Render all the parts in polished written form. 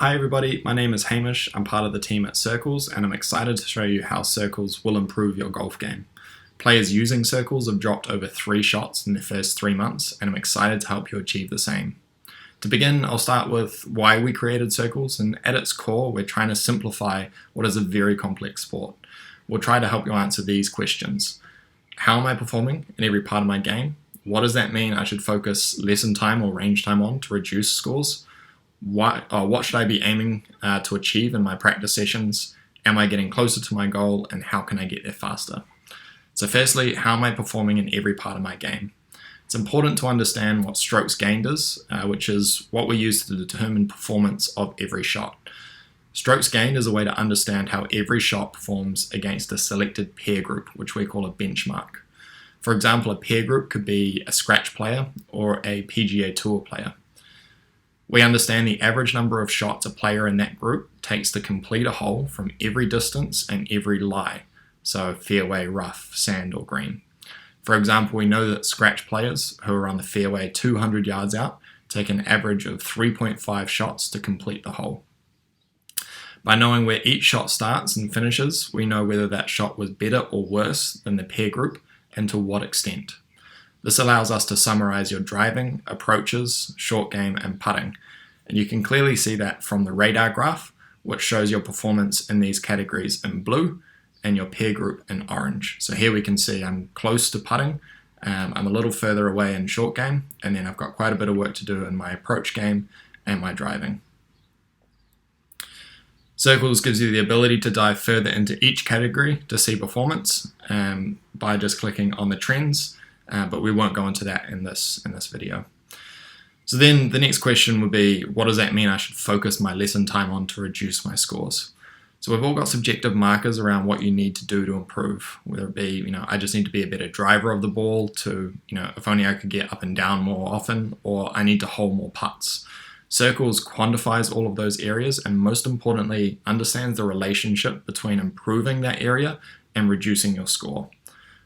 Hi everybody, my name is Hamish. I'm part of the team at Circles and I'm excited to show you how Circles will improve your golf game. Players using Circles have dropped over 3 shots in the first 3 months and I'm excited to help you achieve the same. To begin, I'll start with why we created Circles, and at its core we're trying to simplify what is a very complex sport. We'll try to help you answer these questions. How am I performing in every part of my game? What does that mean I should focus lesson time or range time on to reduce scores? What should I be aiming to achieve in my practice sessions? Am I getting closer to my goal, and how can I get there faster? So firstly, how am I performing in every part of my game? It's important to understand what strokes gained is, which is what we use to determine performance of every shot. Strokes gained is a way to understand how every shot performs against a selected peer group, which we call a benchmark. For example, a peer group could be a scratch player or a PGA Tour player. We understand the average number of shots a player in that group takes to complete a hole from every distance and every lie, so fairway, rough, sand or green. For example, we know that scratch players who are on the fairway 200 yards out take an average of 3.5 shots to complete the hole. By knowing where each shot starts and finishes, we know whether that shot was better or worse than the peer group and to what extent. This allows us to summarize your driving, approaches, short game, and putting. And you can clearly see that from the radar graph, which shows your performance in these categories in blue and your peer group in orange. So here we can see I'm close to putting, I'm a little further away in short game, and then I've got quite a bit of work to do in my approach game and my driving. Circles gives you the ability to dive further into each category to see performance by just clicking on the trends. But we won't go into that in this video. So then the next question would be, what does that mean I should focus my lesson time on to reduce my scores? So we've all got subjective markers around what you need to do to improve, whether it be, I just need to be a better driver of the ball to, if only I could get up and down more often, or I need to hole more putts. Circles quantifies all of those areas and most importantly, understands the relationship between improving that area and reducing your score.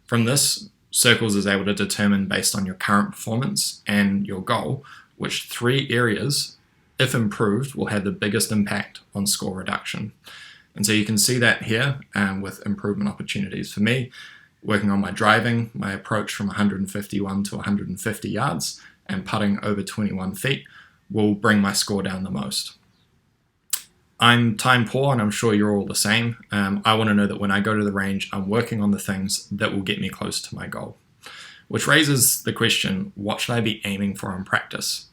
From this, Circles is able to determine based on your current performance and your goal, which 3 areas, if improved, will have the biggest impact on score reduction. And so you can see that here with improvement opportunities. For me, working on my driving, my approach from 151 to 150 yards and putting over 21 feet will bring my score down the most. I'm time poor and I'm sure you're all the same. I want to know that when I go to the range, I'm working on the things that will get me close to my goal. Which raises the question, what should I be aiming for in practice?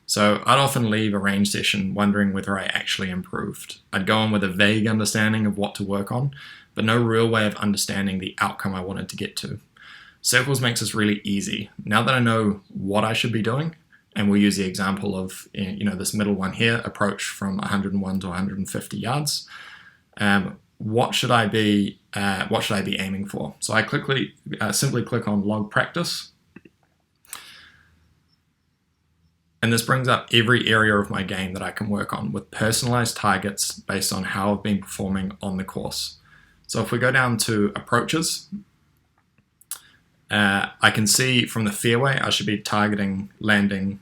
So I'd often leave a range session wondering whether I actually improved. I'd go in with a vague understanding of what to work on, but no real way of understanding the outcome I wanted to get to. Circles makes this really easy. Now that I know what I should be doing, and we'll use the example of this middle one here, approach from 101 to 150 yards. What should I be aiming for? So I simply click on log practice, and this brings up every area of my game that I can work on with personalized targets based on how I've been performing on the course. So if we go down to approaches, I can see from the fairway I should be targeting landing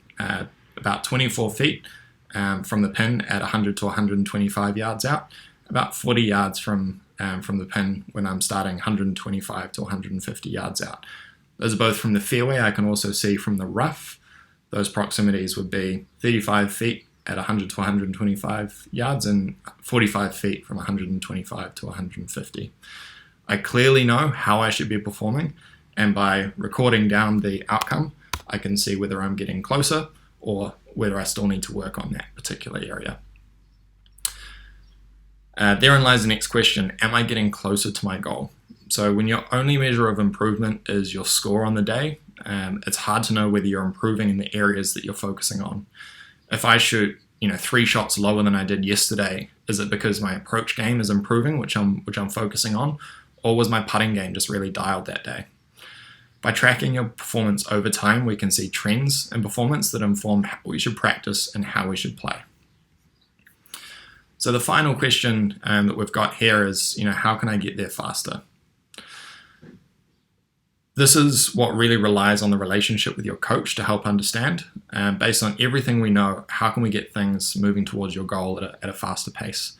about 24 feet from the pin at 100 to 125 yards out, about 40 yards from the pin when I'm starting 125 to 150 yards out. Those are both from the fairway. I can also see from the rough, those proximities would be 35 feet at 100 to 125 yards and 45 feet from 125 to 150. I clearly know how I should be performing, and by recording down the outcome, I can see whether I'm getting closer or whether I still need to work on that particular area. Therein lies the next question, am I getting closer to my goal? So when your only measure of improvement is your score on the day, it's hard to know whether you're improving in the areas that you're focusing on. If I shoot 3 shots lower than I did yesterday, is it because my approach game is improving, which I'm focusing on, or was my putting game just really dialed that day? By tracking your performance over time, we can see trends in performance that inform how we should practice and how we should play. So the final question that we've got here is, how can I get there faster? This is what really relies on the relationship with your coach to help understand. Based on everything we know, how can we get things moving towards your goal at a faster pace?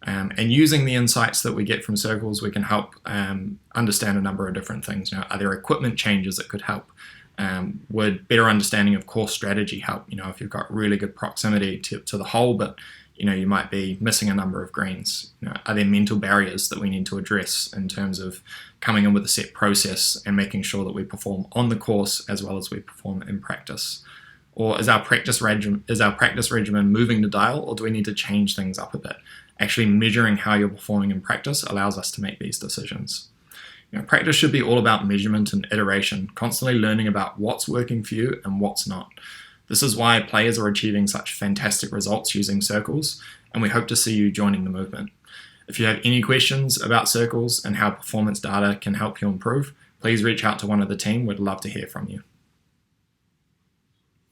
And using the insights that we get from circles, we can help understand a number of different things. Are there equipment changes that could help? Would better understanding of course strategy help? If you've got really good proximity to the hole, but you might be missing a number of greens. Are there mental barriers that we need to address in terms of coming in with a set process and making sure that we perform on the course as well as we perform in practice? Or is our practice regimen moving the dial, or do we need to change things up a bit? Actually measuring how you're performing in practice allows us to make these decisions. Practice should be all about measurement and iteration, constantly learning about what's working for you and what's not. This is why players are achieving such fantastic results using circles, and we hope to see you joining the movement. If you have any questions about circles and how performance data can help you improve, please reach out to one of the team. We'd love to hear from you.